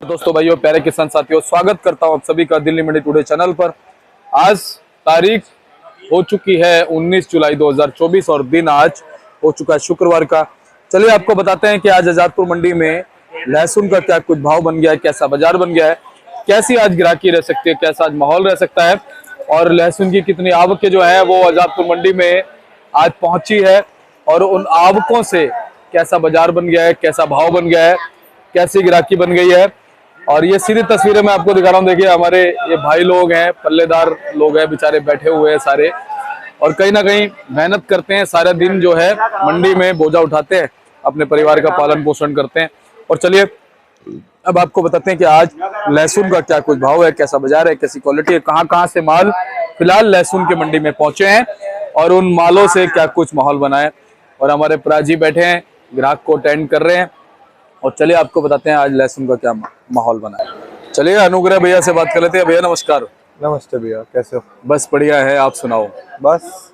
दोस्तों भाइयों प्यारे किसान साथियों, स्वागत करता हूं आप सभी का दिल्ली मंडी टुडे चैनल पर। आज तारीख हो चुकी है 19 जुलाई 2024 और दिन आज हो चुका है शुक्रवार का। चलिए आपको बताते हैं कि आज आजादपुर मंडी में लहसुन का क्या कुछ भाव बन गया है, कैसा बाजार बन गया है, कैसी आज ग्राहकी रह सकती है, कैसा आज माहौल रह सकता है और लहसुन की कितनी आवक जो है वो आजादपुर मंडी में आज पहुंची है और उन आवकों से कैसा बाजार बन गया है, कैसा भाव बन गया है, कैसी ग्राहकी बन गई है। और ये सीधी तस्वीरें मैं आपको दिखा रहा हूँ। देखिए हमारे ये भाई लोग हैं, पल्लेदार लोग हैं, बेचारे बैठे हुए हैं सारे और कहीं ना कहीं मेहनत करते हैं, सारा दिन जो है मंडी में बोझा उठाते हैं, अपने परिवार का पालन पोषण करते हैं। और चलिए अब आपको बताते हैं कि आज लहसुन का क्या कुछ भाव है, कैसा बाजार है, कैसी क्वालिटी है, कहाँ से माल फिलहाल लहसुन की मंडी में पहुंचे हैं और उन मालों से क्या कुछ माहौल बना है। और हमारे प्राजी बैठे हैं, ग्राहक को अटेंड कर रहे हैं और चलिए आपको बताते हैं आज लहसुन का क्या माहौल बना है। चलिए अनुग्रह भैया से बात कर लेते हैं। भैया नमस्कार। नमस्ते भैया, कैसे हो? बस बढ़िया है, आप सुनाओ। बस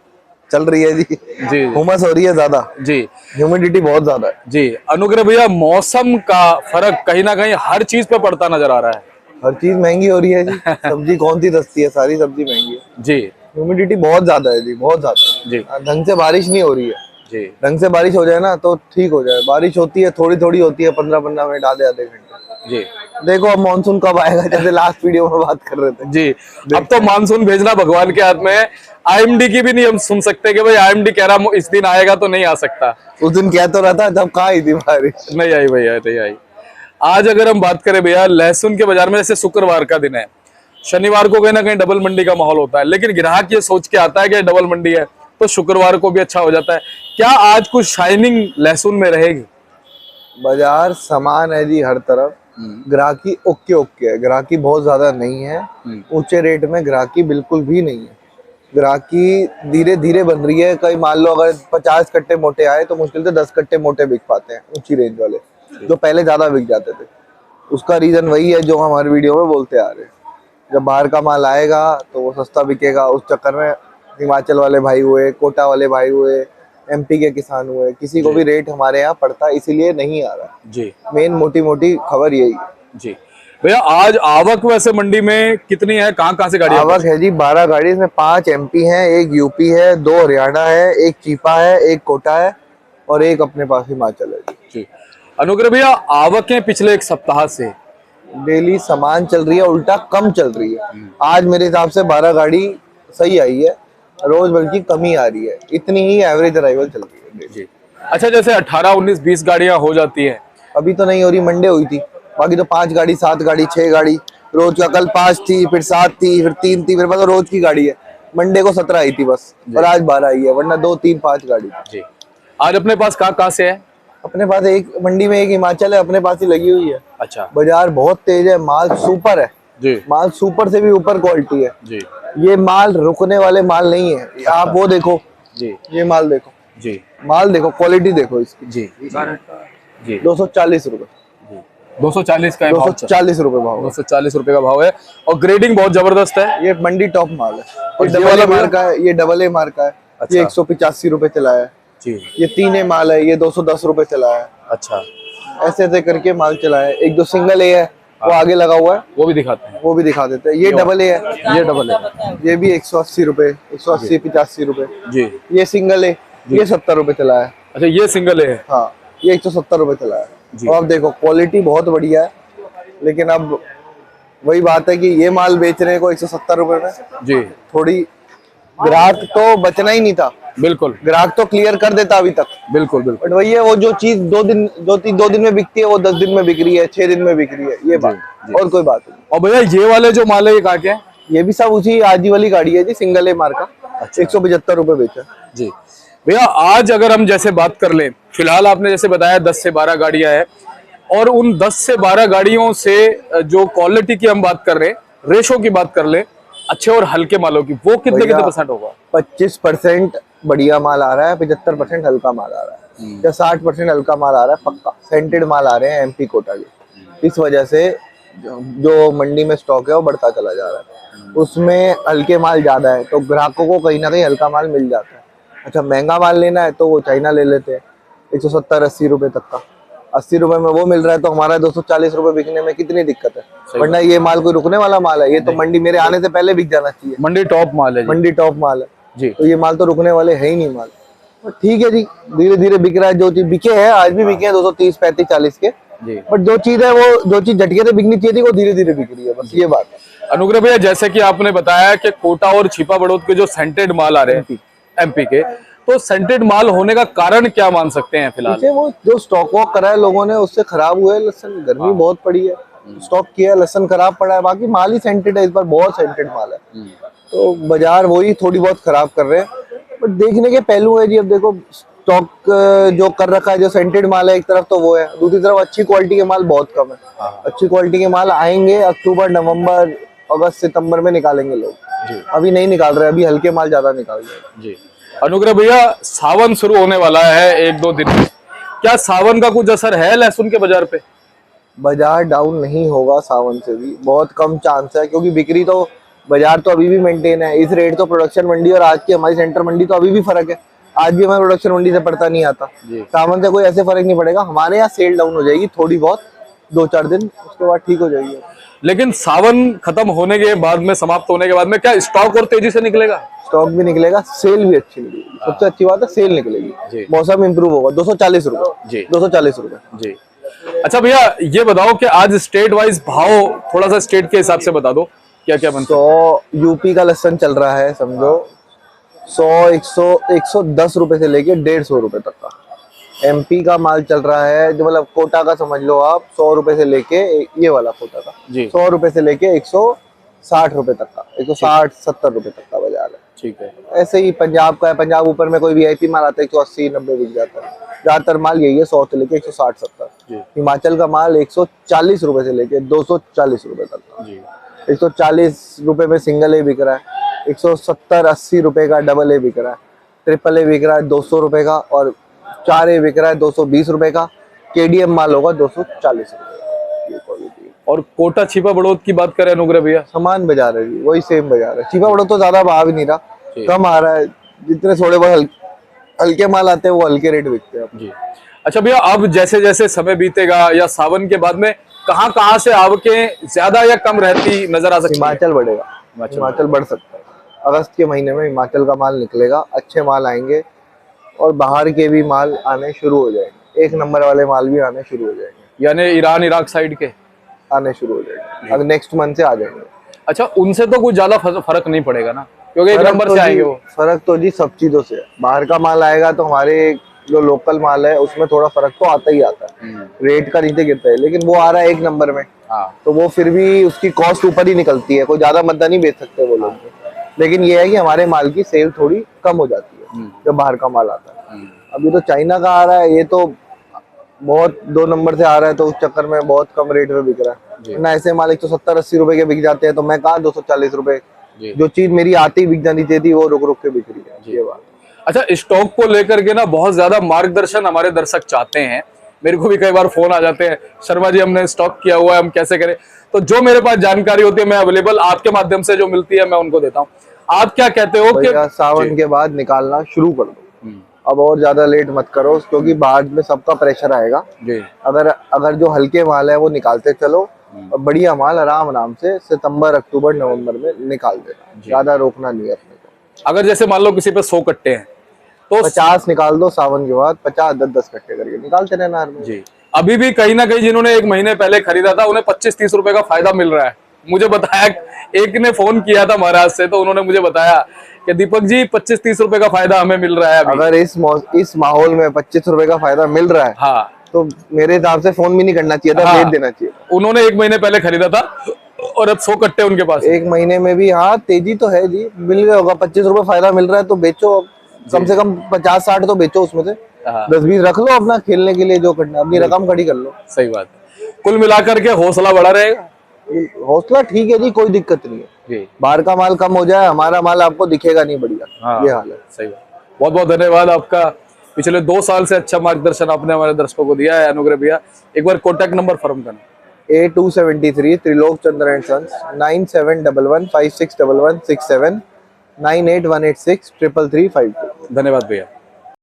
चल रही है जी। जी उमस हो रही है ज्यादा जी, ह्यूमिडिटी बहुत ज्यादा है जी। अनुग्रह भैया मौसम का फर्क कहीं ना कहीं हर चीज पे पड़ता नजर आ रहा है। हर चीज महंगी हो रही है जी। सब्जी कौन सी सस्ती है, सारी सब्जी महंगी है जी। ह्यूमिडिटी बहुत ज्यादा है जी, बहुत ज्यादा। जी ढंग से बारिश नहीं हो रही है जी। ढंग से बारिश हो जाए ना तो ठीक हो जाए। बारिश होती है थोड़ी थोड़ी होती है, 15-15 मिनट, आधे घंटे। जी देखो अब मानसून कब आएगा, जैसे लास्ट वीडियो में बात कर रहे थे जी। अब तो मानसून भेजना भगवान के हाथ में है। आईएमडी की भी नहीं हम सुन सकते कि भाई आईएमडी कह रहा इस दिन आएगा तो नहीं आ सकता। उस दिन कह तो रहा था, जब कहाँ आई थी बारिश। नहीं आई भैया, नहीं आई। आज अगर हम बात करें भैया लहसुन के बाजार में, जैसे शुक्रवार का दिन है, शनिवार को कहीं ना कहीं डबल मंडी का माहौल होता है, लेकिन ग्राहक ये सोच के आता है कि डबल मंडी है तो शुक्रवार को भी अच्छा हो जाता है। क्या आज कुछ शाइनिंग लहसुन में रहेगी? बाजार समान है जी हर तरफ। ग्राहकी ओके ओके है, ग्राहकी बहुत ज्यादा नहीं है। ऊंचे रेट में ग्राहकी बिल्कुल भी नहीं है। ग्राहकी धीरे धीरे बन रही है। कई मान लो अगर 50 कट्टे मोटे आए तो मुश्किल से 10 कट्टे मोटे बिक पाते हैं ऊंची रेंज वाले, जो पहले ज्यादा बिक जाते थे। उसका रीजन वही है जो हमारे वीडियो में बोलते आ रहे हैं। जब बाहर का माल आएगा तो वो सस्ता बिकेगा। उस चक्कर में हिमाचल वाले भाई हुए, कोटा वाले भाई हुए, एमपी के किसान हुए, किसी को भी रेट हमारे यहाँ पड़ता इसीलिए नहीं आ रहा जी। मेन मोटी मोटी खबर यही है जी भैया। आज आवक वैसे मंडी में कितनी है, कहाँ से गाड़ी? आवक है जी 12 गाड़ी, इसमें 5 एमपी हैं, 1 यूपी है, 2 हरियाणा है, 1 चीपा है, 1 कोटा है और 1 अपने पास हिमाचल है जी। अनुग्रह भैया आवकें पिछले एक सप्ताह से डेली समान चल रही है, उल्टा कम चल रही है। आज मेरे हिसाब से 12 गाड़ी सही आई है, रोज बल्कि कमी आ रही है। इतनी ही एवरेज अराइवल चल रही है जी। अच्छा, जैसे 18, 19, 20 गाड़ियां हो जाती है, अभी तो नहीं हो रही, मंडे हुई थी। बाकी तो 5 गाड़ी, 7 गाड़ी, 6 गाड़ी रोज का। कल 5 थी, फिर 7 थी, फिर 3 थी। मेरे पास तो रोज की गाड़ी है। मंडे को 17 आई थी बस और आज 12 आई है, वरना 2, 3, 5 गाड़ी जी। आज अपने पास कहाँ से है? अपने पास एक मंडी में, एक हिमाचल है, अपने पास ही लगी हुई है। अच्छा। बाजार बहुत तेज है, माल सुपर है जी। माल सुपर से भी ऊपर क्वालिटी है जी। ये माल रुकने वाले माल नहीं है। आप वो देखो जी, ये माल देखो जी, माल देखो, क्वालिटी देखो इसकी। जी जी। 240 रुपए, 240 का 240 रुपए भाव, 240 रुपए का भाव है और ग्रेडिंग बहुत जबरदस्त है। ये मंडी टॉप माल है। और ये ये डबल वाला ए मार का है, ये डबल ए मार का है। अच्छा। ये 185 रुपए चला है जी। ये 3 ए माल है, ये 210 रुपए चला है। अच्छा। ऐसे ऐसे करके माल चला है। एक 2 सिंगल ए है, वो आगे लगा हुआ है, वो भी दिखाते हैं, वो भी दिखा देते हैं। ये डबल ए है, ये डबल है, ये भी 180 रुपए, 180, 85 रुपए। जी। ये सिंगल है, ये 70 रुपए चला है। अच्छा, ये सिंगल है। हाँ, ये 170 रुपए चला है। जी। और अब देखो क्वालिटी बहुत बढ़िया है, लेकिन अब वही बात है कि ये माल बेच रहे को 170 रुपए में। जी। थोड़ी ग्राहक तो बचना ही नहीं था, बिल्कुल ग्राहक तो क्लियर कर देता अभी तक। बिल्कुल बिल्कुल। बट वही है, वो जो चीज 2 दिन में बिकती है, वो 10 दिन में बिक रही है, 6 दिन में बिक रही है, ये बात। जी। और कोई बात नहीं। और भैया ये वाले जो माल है ये कहाँ के हैं? ये भी सब उसी आजी वाली गाड़ी है जी, सिंगल ए मार का। 175 रुपए बेचा। जी भैया। आज अगर हम जैसे बात कर लें, फिलहाल आपने जैसे बताया 10 से 12 गाड़ियां हैं और उन 10 से 12 गाड़ियों से जो क्वालिटी की हम बात कर रहे हैं, रेशो की बात कर ले, अच्छे और हल्के मालों की, वो कितने परसेंट होगा? 25% बढ़िया माल आ रहा है, 75% हल्का माल आ रहा है, या 60% हल्का माल आ रहा है पक्का। सेंटेड माल आ रहे हैं एमपी कोटा के। इस वजह से जो मंडी में स्टॉक है वो बढ़ता चला जा रहा है। उसमें हल्के माल ज्यादा है तो ग्राहकों को कहीं ना कहीं हल्का माल मिल जाता है। अच्छा, महंगा माल लेना है तो वो चाइना ले लेते हैं 170-80 रुपए तक का। 80 रुपए में वो मिल रहा है तो हमारा 240 रुपए बिकने में कितनी दिक्कत है। वरना ये माल कोई रुकने वाला माल है, ये तो मंडी मेरे आने से पहले बिक जाना चाहिए। मंडी टॉप माल है जी। मंडी टॉप माल है जी। तो ये माल तो रुकने वाले है ही नहीं माल। तो ठीक है जी, धीरे धीरे बिक रहा है। जो चीज बिके हैं आज भी बिके हैं 230, 35, 40 के, जी। बट जो चीज है वो जो चीज झटके से बिकनी चाहिए थी वो धीरे धीरे बिक रही है, बस ये बात है। अनुग्रह भैया, जैसे कि आपने बताया कि कोटा और छिपा बड़ौद के जो सेंटेड माल आ रहे हैं एमपी के, तो सेंटेड माल होने का कारण क्या मान सकते हैं फिलहाल? पीछे वो जो स्टॉक वॉक करा है लोगों ने उससे खराब हुआ है लहसुन। गर्मी बहुत पड़ी है, स्टॉक किया है, लहसुन खराब पड़ा है। बाकी माल ही सेंटेड है, इस बार बहुत सेंटेड माल है। तो बाजार वही थोड़ी बहुत खराब कर रहे हैं, बट देखने के पहलू है जी। अब देखो स्टॉक जो कर रखा है, जो सेंटेड माल है एक तरफ तो वो है, दूसरी तरफ अच्छी क्वालिटी के माल बहुत कम है। अच्छी क्वालिटी के माल आएंगे अक्टूबर, नवंबर, अगस्त, सितंबर में निकालेंगे लोग। अभी नहीं निकाल रहे, अभी हल्के माल ज्यादा निकाल रहे जी। अनुग्रह भैया, सावन शुरू होने वाला है 1-2 दिन में, क्या सावन का कुछ असर है लहसुन के बाजार पे? बाजार डाउन नहीं होगा सावन से भी, बहुत कम चांस है, क्योंकि बिक्री तो बाजार तो अभी भी मेंटेन है। इस रेट तो प्रोडक्शन मंडी और आज की हमारी सेंटर मंडी तो अभी भी फर्क है। आज भी हमारे प्रोडक्शन मंडी से पड़ता नहीं आता। सावन से कोई ऐसे फर्क नहीं पड़ेगा। हमारे यहाँ सेल डाउन हो जाएगी थोड़ी बहुत, 2-4 दिन, उसके बाद ठीक हो जाएगी। लेकिन सावन खत्म होने के बाद में, समाप्त होने के बाद में, क्या स्टॉक और तेजी से निकलेगा? स्टॉक भी निकलेगा, सेल भी अच्छी निकलेगी। सबसे अच्छी बात है सेल निकलेगी, मौसम इंप्रूव होगा। 240 रुपए, 240 रुपए जी। अच्छा भैया, ये बताओ कि आज स्टेट वाइज भाव थोड़ा सा स्टेट के हिसाब से बता दो, क्या क्या बनता है? 100 यूपी का लहसुन चल रहा है, समझो 100, 110 रुपए से लेके 150 रुपए तक का। एमपी का माल चल रहा है, जो मतलब कोटा का समझ लो आप, 100 रुपए से लेके, ये वाला कोटा का 100 रुपए से लेके 160 रुपए तक का, 160-70 रुपए तक का बाजार है। ठीक है। ऐसे ही पंजाब का है, पंजाब ऊपर में कोई वीआईपी माल आता है 180-90 बिक जाता है। ज्यादातर माल यही है, 100 से लेके 160-70। हिमाचल का माल 140 रुपए से लेके 240 रुपए तक का। 140 रुपए में सिंगल ए बिक रहा है, 170-80 रुपए का डबल ए बिक रहा है, ट्रिपल ए बिक रहा है 200 रुपए का, और 4 ए बिक रहा है 220 रुपए का। केडीएम माल होगा 240 रुपए का, ये क्वालिटी। और कोटा छिपा बड़ौद की बात करें अनुग्रह भैया? समान बाजार है जी, वही सेम बाजार है। छिपा बड़ौद तो ज्यादा भाव ही नहीं रहा, कम आ रहा है। जितने थोड़े बहुत हल्के माल आते हैं वो हल्के रेट बिकते हैं जी। अच्छा भैया, अब जैसे जैसे समय बीतेगा या सावन के बाद में कहाँ से आवकें ज्यादा या कम रहती नजर आ सकती है? हिमाचल बढ़ेगा, हिमाचल बढ़ सकता है। अगस्त के महीने में हिमाचल का माल निकलेगा, अच्छे माल आएंगे और बाहर के भी माल आने शुरू हो जाएंगे। 1 नंबर वाले माल भी आने शुरू हो जाएंगे, यानी ईरान इराक साइड के आने शुरू हो जाएंगे। अब नेक्स्ट मंथ से आ जाएंगे। अच्छा, उनसे तो कुछ ज्यादा फर्क नहीं पड़ेगा ना, क्योंकि 1 नंबर से आएंगे वो? फर्क तो जी सब चीजों से है। बाहर का माल आएगा तो हमारे जो लोकल माल है उसमें थोड़ा फर्क तो आता ही आता है, रेट का नीचे गिरता है। लेकिन वो आ रहा है 1 नंबर में, तो वो फिर भी उसकी कॉस्ट ऊपर ही निकलती है, कोई ज्यादा मद्दा नहीं बेच सकते वो लोग। लेकिन ये है कि हमारे माल की सेल थोड़ी कम हो जाती है जब बाहर का माल आता है। अभी तो चाइना का आ रहा है, ये तो बहुत 2 नंबर से आ रहा है, तो उस चक्कर में बहुत कम रेट में बिक रहा है ना। ऐसे माल 170-80 रुपए के बिक जाते हैं, तो मैं कहा 240 रुपए। जो चीज मेरी आती बिक जानी चाहिए थी वो रुक रुक के बिक रही है, ये बात। अच्छा, स्टॉक को लेकर के ना बहुत ज्यादा मार्गदर्शन हमारे दर्शक चाहते हैं। मेरे को भी कई बार फोन आ जाते हैं, शर्मा जी हमने स्टॉक किया हुआ है, हम कैसे करें? तो जो मेरे पास जानकारी होती है मैं अवेलेबल आपके माध्यम से जो मिलती है मैं उनको देता हूँ। आप क्या कहते हो कि सावन के बाद निकालना शुरू कर दो, अब और ज्यादा लेट मत करो, क्योंकि बाद में सबका प्रेशर आएगा। अगर जो हल्के माल है वो निकालते चलो, बढ़िया माल आराम से सितंबर, अक्टूबर, नवंबर में निकाल देना, ज्यादा रोकना नहीं है अपने को। अगर जैसे मान लो किसी पे 100 कट्टे हैं तो 50 निकाल दो सावन के बाद, 50 10-10 कट्टे करके निकालते रहना जी। अभी भी कहीं ना कहीं जिन्होंने 1 महीने पहले खरीदा था उन्हें 25-30 रुपए का फायदा मिल रहा है। मुझे बताया, एक ने फोन किया था महाराज से, तो उन्होंने मुझे बताया कि दीपक जी 25-30 रुपए का फायदा हमें मिल रहा है अभी। अगर इस माहौल में 25 रुपए का फायदा मिल रहा है, हाँ, तो मेरे हिसाब से फोन भी नहीं करना चाहिए था, भेज देना चाहिए। उन्होंने 1 महीने पहले खरीदा था और अब 100 कट्टे उनके पास। 1 महीने में भी हाँ तेजी तो है जी, मिल गया होगा। 25 रुपए फायदा मिल रहा है तो बेचो, कम से कम 50-60 तो बेचो, उसमें से 10-20 रख लो अपना खेलने के लिए, जो करना अपनी रकम खड़ी कर लो। सही बात है। कुल मिलाकर के हौसला बढ़ा रहेगा, हौसला ठीक है जी, कोई दिक्कत नहीं है। बाहर का माल कम हो जाए, हमारा माल आपको दिखेगा नहीं बढ़िया, ये हाल है। सही बात। बहुत बहुत धन्यवाद आपका, पिछले 2 साल से अच्छा मार्गदर्शन आपने हमारे दर्शकों को दिया है अनुग्रह भैया। एक बार कॉन्टैक्ट नंबर फर्म करना। A273 Trilok Chandra and sons, 9711561167, 98186 33352। धन्यवाद भैया।